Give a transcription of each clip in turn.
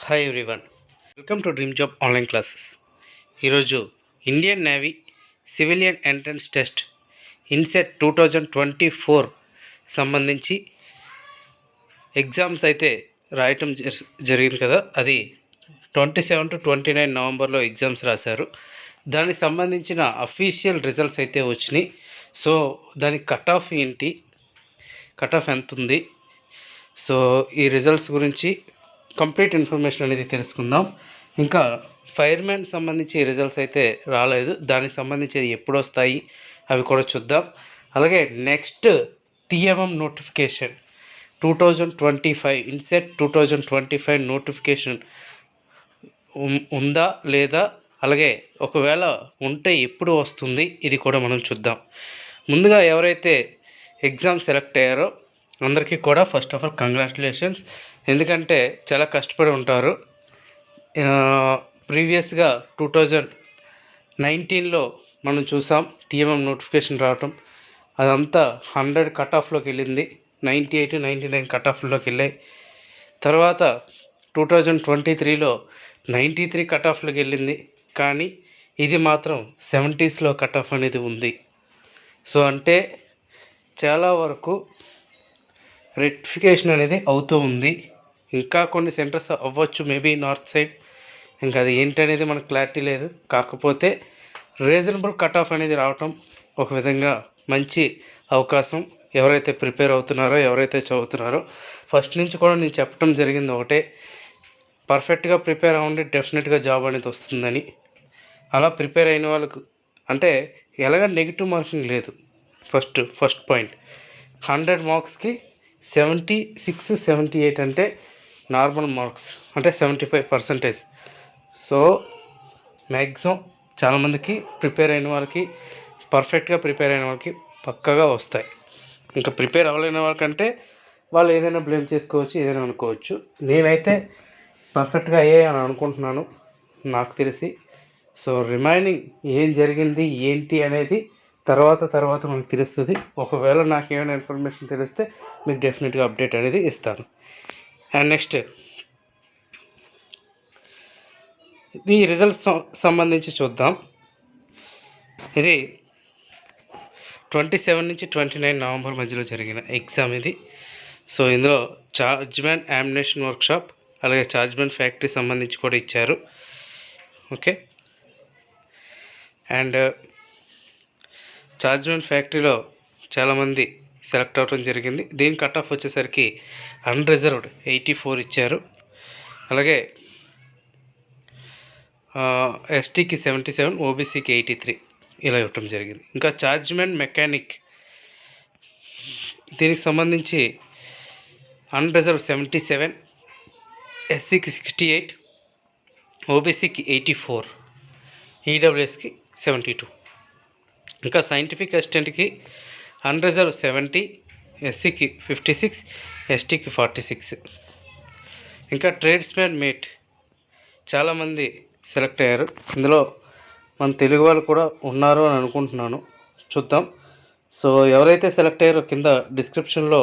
Hi everyone, welcome to dream job online classes. ఈరోజు Indian navy civilian entrance test INCET 2024 సంబంధించి exams అయితే రాయటం జరిగింది కదా. అది 27 to 29 నవంబర్లో ఎగ్జామ్స్ రాశారు. దానికి సంబంధించిన అఫీషియల్ రిజల్ట్స్ అయితే వచ్చినాయి. సో దానికి కట్ ఆఫ్ ఏంటి, కట్ ఆఫ్ ఎంత ఉంది, సో ఈ రిజల్ట్స్ గురించి కంప్లీట్ ఇన్ఫర్మేషన్ అనేది తెలుసుకుందాం. ఇంకా ఫైర్మ్యాన్ సంబంధించి రిజల్ట్స్ అయితే రాలేదు, దానికి సంబంధించి ఎప్పుడు వస్తాయి అవి కూడా చూద్దాం. అలాగే next TMM notification 2025 INCET 2025 notification ఉందా లేదా, అలాగే ఒకవేళ ఉంటే ఎప్పుడు వస్తుంది, ఇది కూడా మనం చూద్దాం. ముందుగా ఎవరైతే ఎగ్జామ్ సెలెక్ట్ అయ్యారో అందరికీ కూడా ఫస్ట్ ఆఫ్ ఆల్ కంగ్రాచులేషన్స్. ఎందుకంటే చాలా కష్టపడి ఉంటారు. ప్రీవియస్గా 2019లో మనం చూసాం టీఎంఎం నోటిఫికేషన్ రావటం, అదంతా 100 కట్ ఆఫ్లోకి వెళ్ళింది, 98, 99 కట్ ఆఫ్లోకి వెళ్ళాయి. తర్వాత 2023లో 93 కట్ ఆఫ్లోకి వెళ్ళింది, కానీ ఇది మాత్రం 70స్లో కట్ ఆఫ్ అనేది ఉంది. సో అంటే చాలా వరకు రెక్టిఫికేషన్ అనేది అవుతూ ఉంది. ఇంకా కొన్ని సెంటర్స్ అవ్వచ్చు, మేబీ నార్త్ సైడ్, ఇంకా అది ఏంటనేది మనకు క్లారిటీ లేదు. కాకపోతే రీజనబుల్ కట్ ఆఫ్ అనేది రావటం ఒక విధంగా మంచి అవకాశం. ఎవరైతే ప్రిపేర్ అవుతున్నారో, ఎవరైతే చదువుతున్నారో, ఫస్ట్ నుంచి కూడా నేను చెప్పడం జరిగింది ఒకటే, పర్ఫెక్ట్గా ప్రిపేర్ అవ్వండి, డెఫినెట్గా జాబ్ అనేది వస్తుందని. అలా ప్రిపేర్ అయిన వాళ్ళకు అంటే ఎలాగ నెగిటివ్ మార్కింగ్ లేదు. ఫస్ట్ పాయింట్, 100 మార్క్స్కి 76, 78 అంటే నార్మల్ మార్క్స్, అంటే 75%. సో మ్యాక్సిమం చాలామందికి ప్రిపేర్ అయిన వాళ్ళకి, పర్ఫెక్ట్గా ప్రిపేర్ అయిన వాళ్ళకి పక్కాగా వస్తాయి. ఇంకా ప్రిపేర్ అవ్వలేని వాళ్ళకంటే వాళ్ళు ఏదైనా బ్లేమ్ చేసుకోవచ్చు, ఏదైనా అనుకోవచ్చు. నేనైతే పర్ఫెక్ట్గా అయ్యాయని అనుకుంటున్నాను నాకు తెలిసి. సో రిమైనింగ్ ఏం జరిగింది ఏంటి అనేది తర్వాత మనకు తెలుస్తుంది. ఒకవేళ నాకు ఏమైనా ఇన్ఫర్మేషన్ తెలిస్తే మీకు డెఫినెట్గా అప్డేట్ అనేది ఇస్తాను. అండ్ నెక్స్ట్ ఈ రిజల్ట్స్ సంబంధించి చూద్దాం. ఇది 27 నుంచి 29 నవంబర్ మధ్యలో జరిగిన ఎగ్జామ్ ఇది. సో ఇందులో చార్జ్మెంట్ యామినేషన్ వర్క్షాప్, అలాగే చార్జ్మెంట్ ఫ్యాక్టరీ సంబంధించి కూడా ఇచ్చారు. ఓకే, అండ్ చార్జ్మెంట్ ఫ్యాక్టరీలో చాలామంది సెలెక్ట్ అవ్వడం జరిగింది. దీని కట్ ఆఫ్ వచ్చేసరికి అన్రిజర్వ్డ్ 84 ఇచ్చారు. అలాగే ఎస్టీకి 77, ఓబీసీకి 83 ఇలా ఇవ్వటం జరిగింది. ఇంకా చార్జ్మెంట్ మెకానిక్ దీనికి సంబంధించి అన్రిజర్వ్ 77, ఎస్సీకి 68, ఓబీసీకి 84, ఈడబ్ల్యూఎస్కి 72. ఇంకా సైంటిఫిక్ అసిస్టెంట్కి అన్రిజర్వ్ 70, ఎస్సీకి 56, ఎస్టీకి 46. ఇంకా ట్రేడ్స్మెన్ మేట్ చాలామంది సెలెక్ట్ అయ్యారు. ఇందులో మన తెలుగు వాళ్ళు కూడా ఉన్నారు అని అనుకుంటున్నాను, చూద్దాం. సో ఎవరైతే సెలెక్ట్ అయ్యారో కింద డిస్క్రిప్షన్లో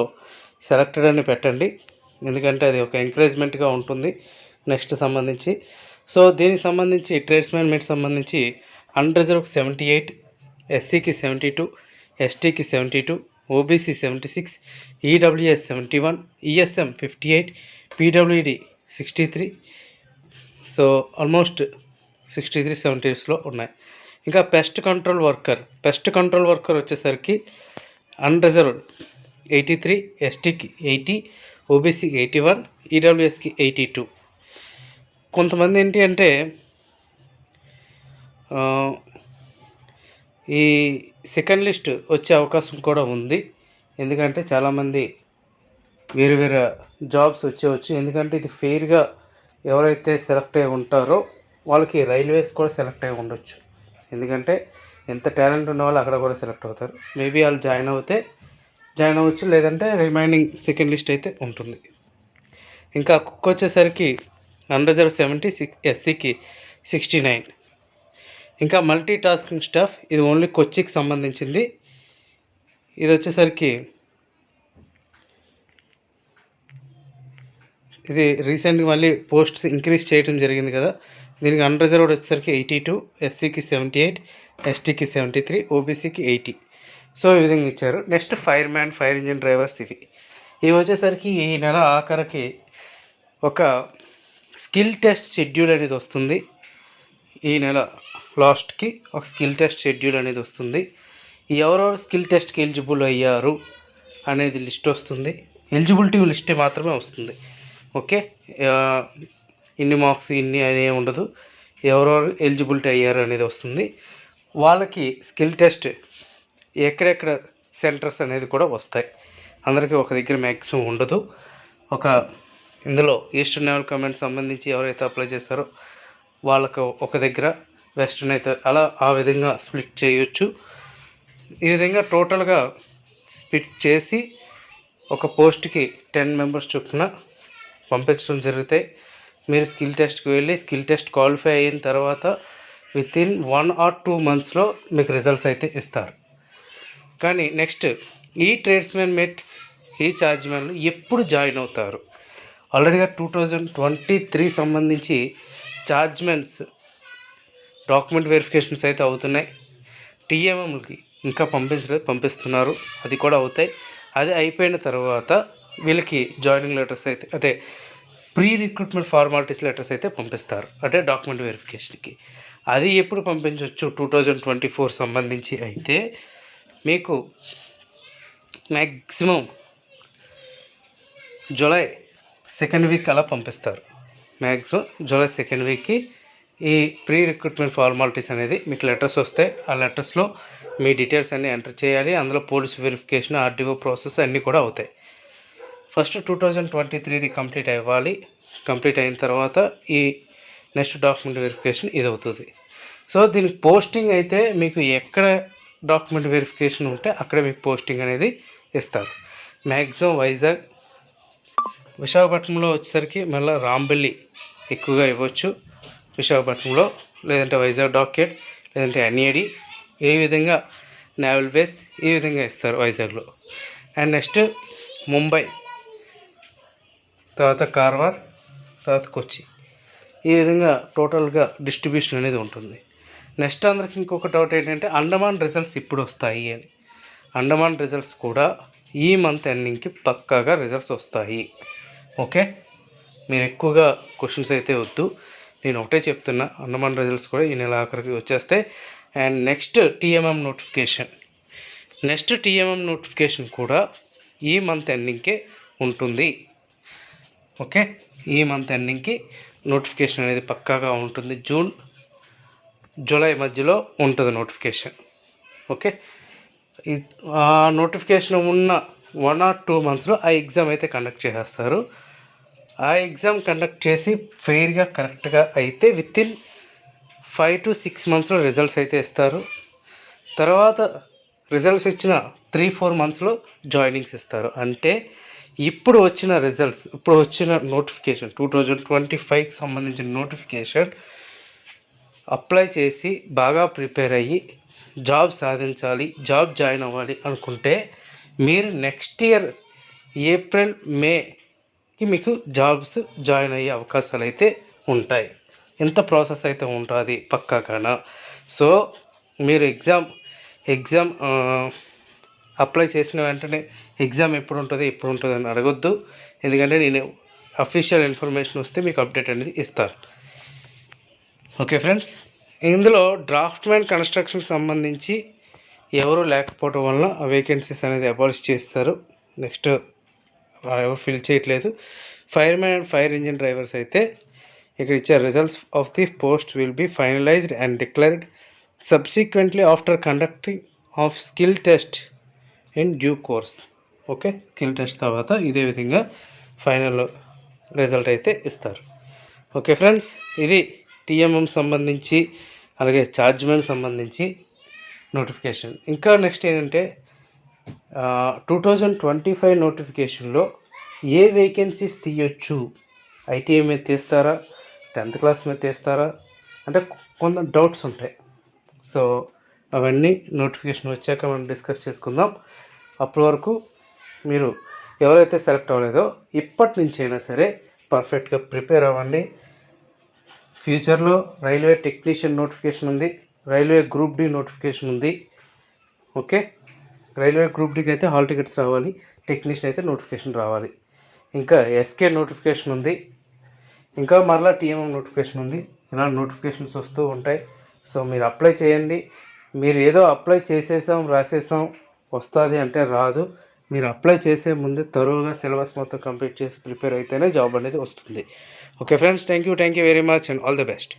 సెలెక్టెడ్ అని పెట్టండి, ఎందుకంటే అది ఒక ఎంకరేజ్మెంట్గా ఉంటుంది నెక్స్ట్ సంబంధించి. సో దీనికి సంబంధించి ట్రేడ్స్మెన్ మేట్ సంబంధించి అన్రిజర్వ్కి 78, ఎస్సీకి 72, ఎస్టీకి 72, OBC 76, EWS 71, ESM 58, PWD 63. So almost 63, 70స్లో ఉన్నాయి. ఇంకా పెస్ట్ కంట్రోల్ వర్కర్ వచ్చేసరికి అన్రిజర్వ్డ్ 83, ఎస్టీకి 80, ఓబీసీకి 81, ఈడబ్ల్యూఎస్కి 82. కొంతమంది ఏంటి అంటే ఈ సెకండ్ లిస్ట్ వచ్చే అవకాశం కూడా ఉంది. ఎందుకంటే చాలామంది వేరే వేరే జాబ్స్ వచ్చేవచ్చు. ఎందుకంటే ఇది ఫెయిర్గా ఎవరైతే సెలెక్ట్ అయి ఉంటారో వాళ్ళకి రైల్వేస్ కూడా సెలెక్ట్ అయి ఉండొచ్చు. ఎందుకంటే ఎంత టాలెంట్ ఉన్న వాళ్ళు అక్కడ కూడా సెలెక్ట్ అవుతారు. మేబీ వాళ్ళు జాయిన్ అవ్వచ్చు, లేదంటే రిమైనింగ్ సెకండ్ లిస్ట్ అయితే ఉంటుంది. ఇంకా కుక్ వచ్చేసరికి అన్రిజర్వ్ 70, ఎస్సీకి 69. ఇంకా మల్టీ టాస్కింగ్ స్టాఫ్, ఇది ఓన్లీ కొచ్చికి సంబంధించింది. ఇది వచ్చేసరికి ఇది రీసెంట్గా మళ్ళీ పోస్ట్స్ ఇంక్రీజ్ చేయడం జరిగింది కదా. దీనికి అన్రిజర్వ్డ్ వచ్చేసరికి 82, ఎస్సీకి 78, ఎస్టీకి 73, ఓబీసీకి 80. సో ఈ విధంగా ఇచ్చారు. Next fire man, fire engine drivers ఇవి వచ్చేసరికి ఈ నెల ఆఖరికి ఒక స్కిల్ టెస్ట్ షెడ్యూల్ అనేది వస్తుంది. ఈ నెల లాస్ట్కి ఒక స్కిల్ టెస్ట్ షెడ్యూల్ అనేది వస్తుంది. ఎవరెవరు స్కిల్ టెస్ట్కి ఎలిజిబుల్ అయ్యారు అనేది లిస్ట్ వస్తుంది. ఎలిజిబిలిటీ లిస్ట్ మాత్రమే వస్తుంది. ఓకే, ఇన్ని మార్క్స్ ఇన్ని అనేది ఉండదు. ఎవరెవరు ఎలిజిబిలిటీ అయ్యారు అనేది వస్తుంది. వాళ్ళకి స్కిల్ టెస్ట్ ఎక్కడెక్కడ సెంటర్స్ అనేది కూడా వస్తాయి. అందరికీ ఒక దగ్గర మ్యాక్సిమం ఉండదు. ఇందులో ఈస్టర్న్ నేవల్ కమాండ్ సంబంధించి ఎవరైతే అప్లై చేస్తారో వాళ్ళకు ఒక దగ్గర, వెస్టర్న్ అయితే అలా ఆ విధంగా స్ప్లిట్ చేయొచ్చు. ఈ విధంగా టోటల్గా స్ప్లిట్ చేసి ఒక పోస్ట్కి 10 మెంబర్స్ చొప్పున పంపించడం జరుగుతాయి. మీరు స్కిల్ టెస్ట్కి వెళ్ళి స్కిల్ టెస్ట్ క్వాలిఫై అయిన తర్వాత వితిన్ 1 or 2 monthsలో మీకు రిజల్ట్స్ అయితే ఇస్తారు. కానీ నెక్స్ట్ ఈ ట్రేడ్స్మెన్ మెట్స్, ఈ ఛార్జ్మెన్లు ఎప్పుడు జాయిన్ అవుతారు? ఆల్రెడీగా 2023 సంబంధించి ఛార్జ్మెన్స్ డాక్యుమెంట్ వెరిఫికేషన్స్ అయితే అవుతున్నాయి. టీఎంఎంకి ఇంకా పంపిస్తున్నారు, అది కూడా అవుతాయి. అది అయిపోయిన తర్వాత వీళ్ళకి జాయినింగ్ లెటర్స్ అయితే అంటే ప్రీ రిక్రూట్మెంట్ ఫార్మాలిటీస్ లెటర్స్ అయితే పంపిస్తారు, అంటే డాక్యుమెంట్ వెరిఫికేషన్కి. అది ఎప్పుడు పంపించవచ్చు? 2024 సంబంధించి అయితే మీకు మ్యాక్సిమం జూలై 2nd వీక్ అలా పంపిస్తారు. మ్యాక్సిమం జూలై 2nd వీక్కి ఈ ప్రీ రిక్రూట్మెంట్ ఫార్మాలిటీస్ అనేది మీకు లెటర్స్ వస్తాయి. ఆ లెటర్స్లో మీ డీటెయిల్స్ అన్నీ ఎంటర్ చేయాలి. అందులో పోలీస్ వెరిఫికేషన్, ఆర్డీఓ ప్రాసెస్ అన్నీ కూడా అవుతాయి. ఫస్ట్ 2023 కంప్లీట్ అవ్వాలి. కంప్లీట్ అయిన తర్వాత ఈ నెక్స్ట్ డాక్యుమెంట్ వెరిఫికేషన్ ఇది అవుతుంది. సో దీనికి పోస్టింగ్ అయితే మీకు ఎక్కడ డాక్యుమెంట్ వెరిఫికేషన్ ఉంటే అక్కడే మీకు పోస్టింగ్ అనేది ఇస్తారు. మ్యాక్సిమం వైజాగ్, విశాఖపట్నంలో వచ్చేసరికి మళ్ళీ రాంబెల్లి ఎక్కువగా ఇవ్వచ్చు. విశాఖపట్నంలో లేదంటే వైజాగ్ డాక్యార్డ్, లేదంటే ఎన్ఏడి, ఏ విధంగా నేవల్ బేస్ ఈ విధంగా ఇస్తారు వైజాగ్లో. అండ్ నెక్స్ట్ ముంబై, తర్వాత కార్వార్, తర్వాత కొచ్చి, ఈ విధంగా టోటల్గా డిస్ట్రిబ్యూషన్ అనేది ఉంటుంది. నెక్స్ట్ అందరికి ఇంకొక డౌట్ ఏంటంటే అండమాన్ రిజల్ట్స్ ఇప్పుడు వస్తాయి అని. అండమాన్ రిజల్ట్స్ కూడా ఈ మంత్ ఎండింగ్కి పక్కాగా రిజల్ట్స్ వస్తాయి. ఓకే, మీరు ఎక్కువగా క్వశ్చన్స్ అయితే వద్దు, నేను ఒకటే చెప్తున్నా, అండమాన్ రిజల్ట్స్ కూడా ఈ నెల ఆఖరికి వచ్చేస్తాయి. అండ్ నెక్స్ట్ టీఎంఎం నోటిఫికేషన్ కూడా ఈ మంత్ ఎండింగ్కే ఉంటుంది. ఓకే, ఈ మంత్ ఎండింగ్కి నోటిఫికేషన్ అనేది పక్కాగా ఉంటుంది. జూన్ జూలై మధ్యలో ఉంటుంది నోటిఫికేషన్. ఓకే, ఆ నోటిఫికేషన్ ఉన్న 1 or 2 monthsలో ఆ ఎగ్జామ్ అయితే కండక్ట్ చేసేస్తారు. ఆ ఎగ్జామ్ కండక్ట్ చేసి ఫెయిర్గా కరెక్ట్గా అయితే వితిన్ 5 to 6 monthsలో రిజల్ట్స్ అయితే ఇస్తారు. తర్వాత రిజల్ట్స్ ఇచ్చిన 3-4 monthsలో జాయినింగ్స్ ఇస్తారు. అంటే ఇప్పుడు వచ్చిన నోటిఫికేషన్ 2025కి సంబంధించిన నోటిఫికేషన్ అప్లై చేసి బాగా ప్రిపేర్ అయ్యి జాబ్ సాధించాలి, జాబ్ జాయిన్ అవ్వాలి అనుకుంటే మీరు నెక్స్ట్ ఇయర్ ఏప్రిల్ మేకి మీకు జాబ్స్ జాయిన్ అయ్యే అవకాశాలు అయితే ఉంటాయి. ఇంత ప్రాసెస్ అయితే ఉంటుంది పక్కాగా. సో మీరు ఎగ్జామ్ అప్లై చేసిన వెంటనే ఎగ్జామ్ ఎప్పుడు ఉంటుంది అని అడగొద్దు. ఎందుకంటే నేను అఫీషియల్ ఇన్ఫర్మేషన్ వస్తే మీకు అప్డేట్ అనేది ఇస్తాను. ఓకే ఫ్రెండ్స్, ఇందులో డ్రాఫ్ట్మెన్ కన్స్ట్రక్షన్ సంబంధించి ఎవరు లేకపోవడం వలన ఆ వేకెన్సీస్ అనేది అబాలిష్ చేస్తారు. నెక్స్ట్ ఎవరు ఫిల్ చేయట్లేదు. Firemen and fire engine drivers అయితే ఇక్కడ ఇచ్చారు. Results of the post will be finalised and declared subsequently after conducting of skill test in due course. Okay, skill test తర్వాత ఇదే విధంగా ఫైనల్ రిజల్ట్ అయితే ఇస్తారు. ఓకే ఫ్రెండ్స్, ఇది టీఎంఎం సంబంధించి అలాగే ఛార్జ్మెన్ సంబంధించి నోటిఫికేషన్. ఇంకా నెక్స్ట్ ఏంటంటే 2025 నోటిఫికేషన్లో ఏ వేకెన్సీస్ తీయొచ్చు, ఐటీఐ మీద తీస్తారా, 10th క్లాస్ మీద తీస్తారా అంటే కొంత డౌట్స్ ఉంటాయి. సో అవన్నీ నోటిఫికేషన్ వచ్చాక మనం డిస్కస్ చేసుకుందాం. అప్పటి వరకు మీరు ఎవరైతే సెలెక్ట్ అవ్వలేదో ఇప్పటి నుంచి అయినా సరే పర్ఫెక్ట్గా ప్రిపేర్ అవ్వండి. ఫ్యూచర్లో రైల్వే టెక్నీషియన్ నోటిఫికేషన్ ఉంది, రైల్వే గ్రూప్ డి నోటిఫికేషన్ ఉంది. ఓకే, రైల్వే గ్రూప్ డికి అయితే హాల్ టికెట్స్ రావాలి, టెక్నీషియన్ అయితే నోటిఫికేషన్ రావాలి. ఇంకా ఎస్కే నోటిఫికేషన్ ఉంది, ఇంకా మరలా టీఎంఎం నోటిఫికేషన్ ఉంది. ఇలా నోటిఫికేషన్స్ వస్తూ ఉంటాయి. సో మీరు అప్లై చేయండి. మీరు ఏదో అప్లై చేసేసాం రాసేసాం వస్తుంది అంటే రాదు. మీరు అప్లై చేసే ముందు తరువుగా సిలబస్ మొత్తం కంప్లీట్ చేసి ప్రిపేర్ అయితేనే జాబ్ అనేది వస్తుంది. Okay friends, thank you very much and all the best.